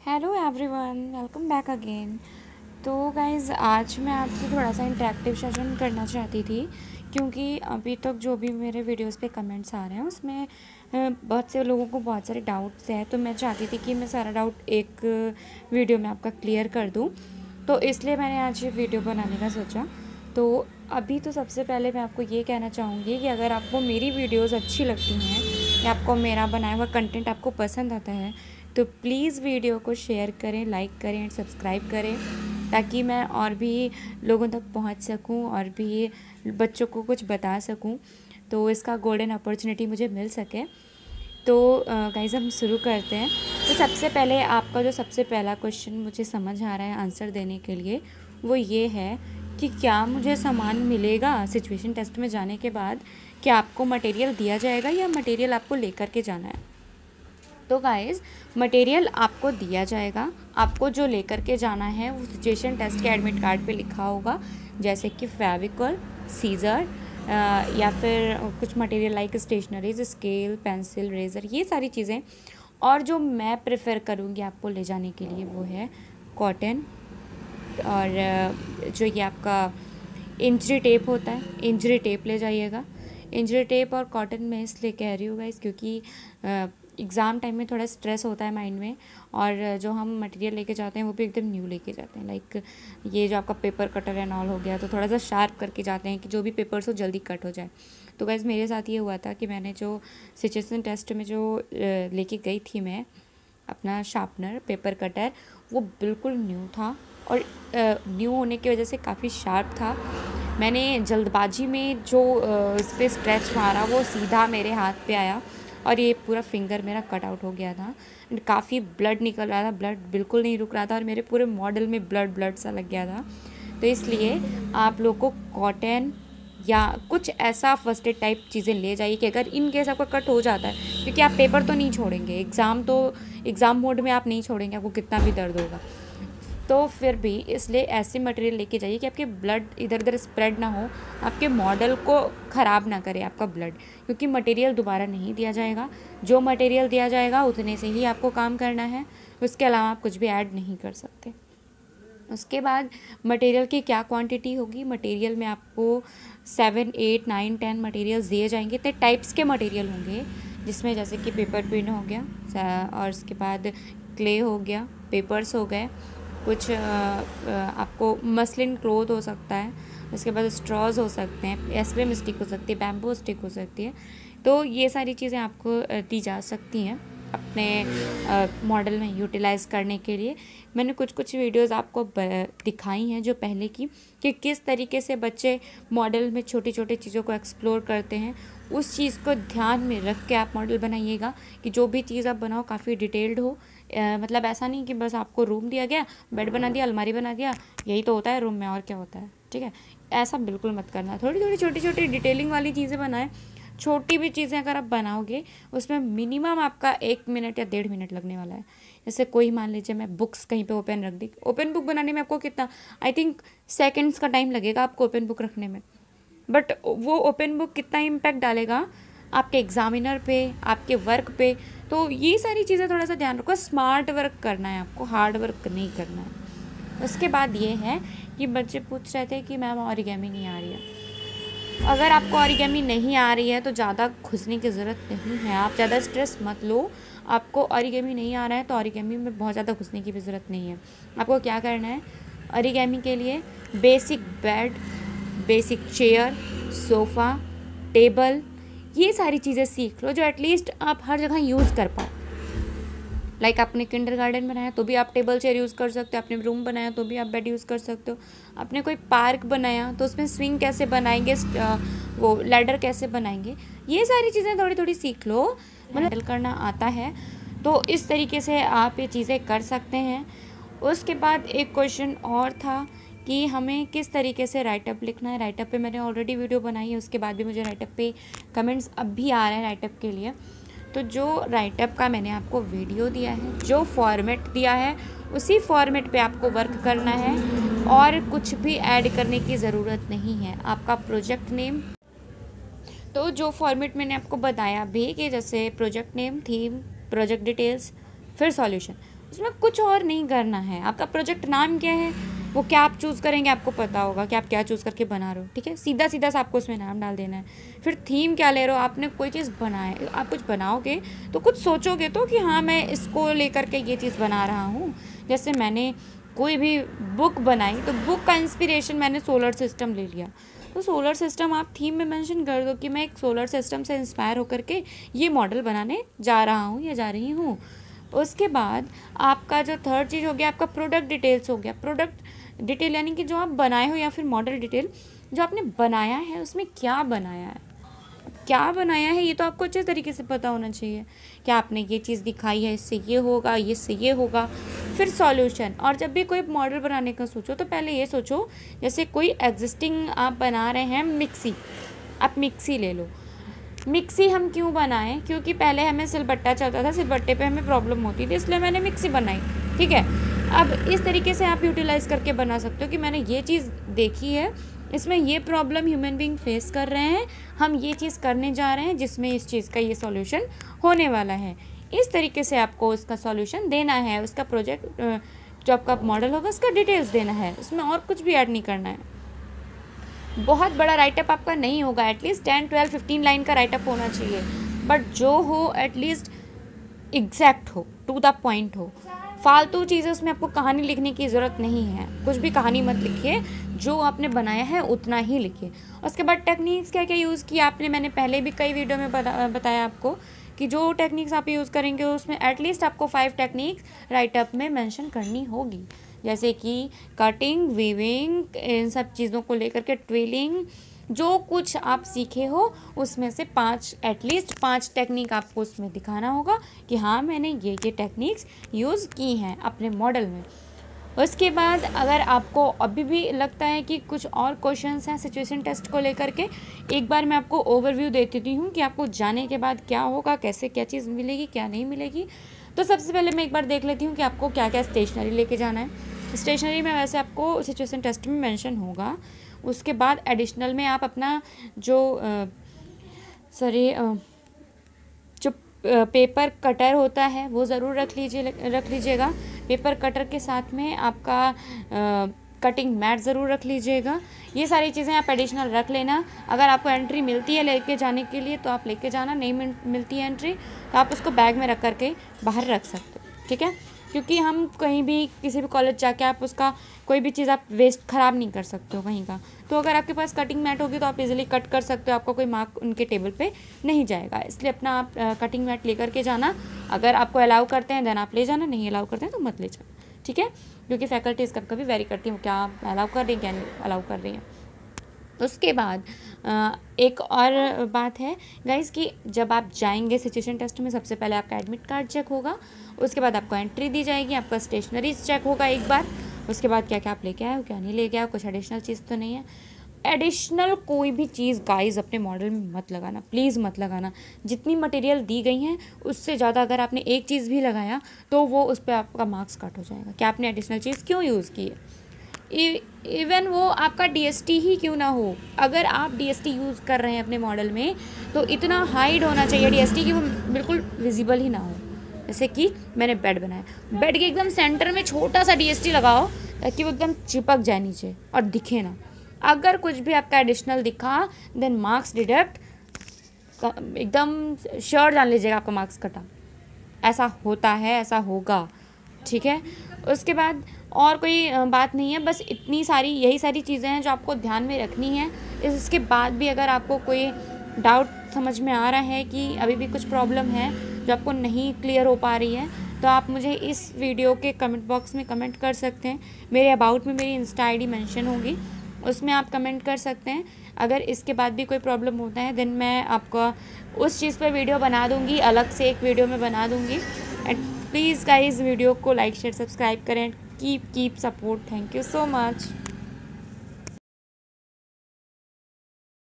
Hello everyone, welcome back again. तो guys आज मैं आपसे थोड़ा सा इंटरेक्टिव सेशन करना चाहती थी, क्योंकि अभी तक जो भी मेरे वीडियोस पे कमेंट्स आ रहे हैं उसमें बहुत से लोगों को बहुत सारे डाउट्स हैं। तो मैं चाहती थी कि मैं सारा डाउट एक वीडियो में आपका क्लियर कर दूं, तो इसलिए मैंने आज ये वीडियो बनाने का सोचा। तो अभी तो सबसे पहले मैं आपको ये कहना चाहूँगी कि अगर आपको मेरी वीडियोज़ अच्छी लगती हैं या आपको मेरा बनाया हुआ कंटेंट आपको पसंद आता है, तो प्लीज़ वीडियो को शेयर करें, लाइक करें एंड सब्सक्राइब करें, ताकि मैं और भी लोगों तक पहुंच सकूं और भी बच्चों को कुछ बता सकूं, तो इसका गोल्डन अपॉर्चुनिटी मुझे मिल सके। तो गाइज़ हम शुरू करते हैं। तो सबसे पहले आपका जो सबसे पहला क्वेश्चन मुझे समझ आ रहा है आंसर देने के लिए, वो ये है कि क्या मुझे सामान मिलेगा सिचुएशन टेस्ट में जाने के बाद? क्या आपको मटेरियल दिया जाएगा या मटेरियल आपको लेकर के जाना है? तो गाइज़ मटेरियल आपको दिया जाएगा, आपको जो लेकर के जाना है वो सिचुएशन टेस्ट के एडमिट कार्ड पे लिखा होगा, जैसे कि फेविकॉल, सीज़र या फिर कुछ material like stationeries, scale, pencil, razor, ये सारी चीज़ें। और जो मैं प्रेफर करूँगी आपको ले जाने के लिए वो है कॉटन, और जो ये आपका इंजरी टेप होता है, इंजरी टेप ले जाइएगा। इंजरी टेप और कॉटन मैं इसलिए कह रही हूँ गाइस क्योंकि एग्ज़ाम टाइम में थोड़ा स्ट्रेस होता है माइंड में, और जो हम मटेरियल लेके जाते हैं वो भी एकदम न्यू लेके जाते हैं। लाइक ये जो आपका पेपर कटर एंड ऑल हो गया, तो थोड़ा सा शार्प करके जाते हैं कि जो भी पेपर्स हो जल्दी कट हो जाए। तो गाइस मेरे साथ ये हुआ था कि मैंने जो सिचुएशन टेस्ट में जो लेके गई थी मैं अपना शार्पनर, पेपर कटर, वो बिल्कुल न्यू था, और न्यू होने की वजह से काफ़ी शार्प था। मैंने जल्दबाजी में जो इस पर स्क्रैच मारा वो सीधा मेरे हाथ पे आया, और ये पूरा फिंगर मेरा कट आउट हो गया था। काफ़ी ब्लड निकल रहा था, ब्लड बिल्कुल नहीं रुक रहा था, और मेरे पूरे मॉडल में ब्लड सा लग गया था। तो इसलिए आप लोग को कॉटन या कुछ ऐसा फर्स्ट एड टाइप चीज़ें ले जाइए कि अगर इन केस आपका कट हो जाता है, क्योंकि आप पेपर तो नहीं छोड़ेंगे, एग्ज़ाम मोड में आप नहीं छोड़ेंगे, आपको कितना भी दर्द होगा, तो फिर भी इसलिए ऐसे मटेरियल लेके जाइए कि आपके ब्लड इधर उधर स्प्रेड ना हो, आपके मॉडल को ख़राब ना करे आपका ब्लड, क्योंकि मटेरियल दोबारा नहीं दिया जाएगा। जो मटेरियल दिया जाएगा उतने से ही आपको काम करना है, उसके अलावा आप कुछ भी ऐड नहीं कर सकते। उसके बाद मटेरियल की क्या क्वांटिटी होगी? मटेरियल में आपको 7, 8, 9, 10 मटेरियल्स दिए जाएंगे। इतने टाइप्स के मटेरियल होंगे, जिसमें जैसे कि पेपर पिन हो गया, और उसके बाद क्ले हो गया, पेपर्स हो गए, कुछ आपको मसलिन क्लॉथ हो सकता है, उसके बाद स्ट्रॉज हो सकते हैं, एस्क्रीम स्टिक हो सकती है, बैम्बू स्टिक हो सकती है। तो ये सारी चीज़ें आपको दी जा सकती हैं अपने मॉडल में यूटिलाइज़ करने के लिए। मैंने कुछ वीडियोस आपको दिखाई हैं जो पहले की, कि किस तरीके से बच्चे मॉडल में छोटी छोटी चीज़ों को एक्सप्लोर करते हैं। उस चीज़ को ध्यान में रख के आप मॉडल बनाइएगा कि जो भी चीज़ आप बनाओ काफ़ी डिटेल्ड हो। मतलब ऐसा नहीं कि बस आपको रूम दिया गया, बेड बना दिया, अलमारी बना दिया, यही तो होता है रूम में, और क्या होता है, ठीक है? ऐसा बिल्कुल मत करना। थोड़ी थोड़ी छोटी छोटी डिटेलिंग वाली चीज़ें बनाएं। छोटी भी चीज़ें अगर आप बनाओगे उसमें मिनिमम आपका 1 मिनट या 1.5 मिनट लगने वाला है। जैसे कोई मान लीजिए मैं बुक्स कहीं पे ओपन रख दी, ओपन बुक बनाने में आपको कितना, आई थिंक सेकेंड्स का टाइम लगेगा आपको ओपन बुक रखने में, बट वो ओपन बुक कितना इम्पैक्ट डालेगा आपके एग्जामिनर पे, आपके वर्क पे। तो ये सारी चीज़ें थोड़ा सा ध्यान रखो। स्मार्ट वर्क करना है आपको, हार्ड वर्क नहीं करना है। उसके बाद ये है कि बच्चे पूछ रहे थे कि मैम ऑरिगेमी नहीं आ रही है। अगर आपको ऑरिगेमी नहीं आ रही है तो ज़्यादा घुसने की ज़रूरत नहीं है, आप ज़्यादा स्ट्रेस मत लो। आपको ऑरिगेमी नहीं आ रहा है तो ऑरिगेमी में बहुत ज़्यादा घुसने की भी ज़रूरत नहीं है। आपको क्या करना है ऑरिगेमी के लिए? Basic bed, basic chair, sofa, table, ये सारी चीज़ें सीख लो जो एटलीस्ट आप हर जगह यूज़ कर पाओ। लाइक आपने किंडरगार्टन बनाया तो भी आप टेबल चेयर यूज़ कर सकते हो, आपने रूम बनाया तो भी आप बेड यूज़ कर सकते हो, आपने कोई पार्क बनाया तो उसमें स्विंग कैसे बनाएंगे, वो लैडर कैसे बनाएंगे, ये सारी चीज़ें थोड़ी थोड़ी सीख लो। मतलब हैंडल करना आता है तो इस तरीके से आप ये चीज़ें कर सकते हैं। उसके बाद एक क्वेश्चन और था कि हमें किस तरीके से राइटअप लिखना है। राइटअप पे मैंने ऑलरेडी वीडियो बनाई है, उसके बाद भी मुझे राइटअप पे कमेंट्स अब भी आ रहे हैं राइटअप के लिए। तो जो राइटअप का मैंने आपको वीडियो दिया है, जो फॉर्मेट दिया है, उसी फॉर्मेट पे आपको वर्क करना है और कुछ भी ऐड करने की ज़रूरत नहीं है। आपका प्रोजेक्ट नेम, तो जो फॉर्मेट मैंने आपको बताया भी कि जैसे project name, theme, project details, फिर सॉल्यूशन, उसमें कुछ और नहीं करना है। आपका प्रोजेक्ट नाम क्या है, वो क्या आप चूज़ करेंगे, आपको पता होगा कि आप क्या चूज़ करके बना रहे हो, ठीक है। सीधा सीधा सा आपको उसमें नाम डाल देना है। फिर थीम क्या ले रहे हो, आपने कोई चीज़ बनाए, आप कुछ बनाओगे तो कुछ सोचोगे तो कि हाँ मैं इसको लेकर के ये चीज़ बना रहा हूँ। जैसे मैंने कोई भी बुक बनाई तो बुक का इंस्पिरेशन मैंने सोलर सिस्टम ले लिया, तो सोलर सिस्टम आप थीम में मेंशन कर दो कि मैं एक सोलर सिस्टम से इंस्पायर होकर के ये मॉडल बनाने जा रहा हूँ या जा रही हूँ। उसके बाद आपका जो थर्ड चीज़ हो गया आपका प्रोडक्ट डिटेल्स हो गया। प्रोडक्ट डिटेल यानी कि जो आप बनाए हो, या फिर मॉडल डिटेल जो आपने बनाया है उसमें क्या बनाया है, क्या बनाया है ये तो आपको अच्छे तरीके से पता होना चाहिए। क्या आपने ये चीज़ दिखाई है, इससे ये होगा, ये से ये होगा। फिर सॉल्यूशन, और जब भी कोई मॉडल बनाने का सोचो तो पहले ये सोचो, जैसे कोई एग्जिस्टिंग आप बना रहे हैं मिक्सी, आप मिक्सी ले लो। मिक्सी हम क्यों बनाएं, क्योंकि पहले हमें सिलबट्टा चलता था, सिलबट्टे पे हमें प्रॉब्लम होती थी, इसलिए मैंने मिक्सी बनाई, ठीक है। अब इस तरीके से आप यूटिलाइज़ करके बना सकते हो कि मैंने ये चीज़ देखी है, इसमें ये प्रॉब्लम ह्यूमन बीइंग फेस कर रहे हैं, हम ये चीज़ करने जा रहे हैं जिसमें इस चीज़ का ये सॉल्यूशन होने वाला है। इस तरीके से आपको उसका सॉल्यूशन देना है, उसका प्रोजेक्ट जो आपका मॉडल होगा उसका डिटेल्स देना है, उसमें और कुछ भी ऐड नहीं करना है। बहुत बड़ा राइटअप आपका नहीं होगा, एटलीस्ट 10, 12, 15 लाइन का राइटअप होना चाहिए, बट जो हो एटलीस्ट एग्जैक्ट हो, टू द पॉइंट हो। फालतू चीज़ें उसमें आपको कहानी लिखने की ज़रूरत नहीं है, कुछ भी कहानी मत लिखिए, जो आपने बनाया है उतना ही लिखिए। उसके बाद टेक्निक्स क्या क्या यूज़ किया आपने, मैंने पहले भी कई वीडियो में बताया आपको कि जो टेक्निक्स आप यूज़ करेंगे उसमें एटलीस्ट आपको 5 टेक्निक्स राइटअप में मेंशन करनी होगी, जैसे कि कटिंग, वीविंग, इन सब चीज़ों को लेकर के ट्विलिंग, जो कुछ आप सीखे हो उसमें से 5 एटलीस्ट 5 टेक्निक आपको उसमें दिखाना होगा कि हाँ मैंने ये टेक्निक्स यूज़ की हैं अपने मॉडल में। उसके बाद अगर आपको अभी भी लगता है कि कुछ और क्वेश्चंस हैं सिचुएशन टेस्ट को लेकर के, एक बार मैं आपको ओवरव्यू दे देती हूँ कि आपको जाने के बाद क्या होगा, कैसे क्या चीज़ मिलेगी, क्या नहीं मिलेगी। तो सबसे पहले मैं एक बार देख लेती हूँ कि आपको क्या क्या स्टेशनरी लेके जाना है। स्टेशनरी में वैसे आपको सिचुएशन टेस्ट में मेंशन होगा। उसके बाद एडिशनल में आप अपना जो जो पेपर कटर होता है वो ज़रूर रख लीजिएगा। पेपर कटर के साथ में आपका कटिंग मैट ज़रूर रख लीजिएगा। ये सारी चीज़ें आप एडिशनल रख लेना। अगर आपको एंट्री मिलती है लेके जाने के लिए तो आप लेके जाना, नहीं मिलती है एंट्री तो आप उसको बैग में रख करके बाहर रख सकते हो, ठीक है। क्योंकि हम कहीं भी किसी भी कॉलेज जाके आप उसका कोई भी चीज़ आप वेस्ट ख़राब नहीं कर सकते हो कहीं का। तो अगर आपके पास कटिंग मैट होगी तो आप इजीली कट कर सकते हो, आपका कोई मार्क उनके टेबल पे नहीं जाएगा। इसलिए अपना आप कटिंग मैट लेकर के जाना। अगर आपको अलाउ करते हैं देन आप ले जाना, नहीं अलाउ करते हैं तो मत ले जाना, ठीक है। क्योंकि फैकल्टीज़ कभी कभी वेरी करती हैं क्या अलाउ कर रही हैं क्या नहीं अलाउ कर रही हैं। उसके बाद एक और बात है गाइस कि जब आप जाएंगे सिचुएशन टेस्ट में सबसे पहले आपका एडमिट कार्ड चेक होगा, उसके बाद आपको एंट्री दी जाएगी, आपका स्टेशनरीज चेक होगा एक बार, उसके बाद क्या क्या आप लेके आए हो क्या नहीं लेके आए, कुछ एडिशनल चीज़ तो नहीं है। एडिशनल कोई भी चीज़ गाइस अपने मॉडल में मत लगाना, प्लीज़ मत लगाना। जितनी मटेरियल दी गई हैं उससे ज़्यादा अगर आपने एक चीज़ भी लगाया तो वो उस पर आपका मार्क्स कट हो जाएगा कि आपने एडिशनल चीज़ क्यों यूज़ की है। इवन वो आपका डीएसटी ही क्यों ना हो, अगर आप डीएसटी यूज़ कर रहे हैं अपने मॉडल में तो इतना हाइड होना चाहिए डीएसटी कि वो बिल्कुल विजिबल ही ना हो। जैसे कि मैंने बेड बनाया, बेड के एकदम सेंटर में छोटा सा डीएसटी लगाओ ताकि वो एकदम चिपक जाए नीचे और दिखे ना। अगर कुछ भी आपका एडिशनल दिखा देन मार्क्स डिडक्ट, एकदम श्योर जान लीजिएगा आपका मार्क्स कटा। ऐसा होता है, ऐसा होगा, ठीक है। उसके बाद और कोई बात नहीं है, बस इतनी सारी यही सारी चीज़ें हैं जो आपको ध्यान में रखनी है। इसके बाद भी अगर आपको कोई डाउट समझ में आ रहा है कि अभी भी कुछ प्रॉब्लम है जो आपको नहीं क्लियर हो पा रही है तो आप मुझे इस वीडियो के कमेंट बॉक्स में कमेंट कर सकते हैं। मेरे अबाउट में मेरी इंस्टा आईडी मेंशन होगी, उसमें आप कमेंट कर सकते हैं। अगर इसके बाद भी कोई प्रॉब्लम होता है देन मैं आपका उस चीज़ पर वीडियो बना दूँगी, अलग से एक वीडियो में बना दूँगी। एंड प्लीज़ गाइस वीडियो को लाइक शेयर सब्सक्राइब करें, keep support. Thank you so much.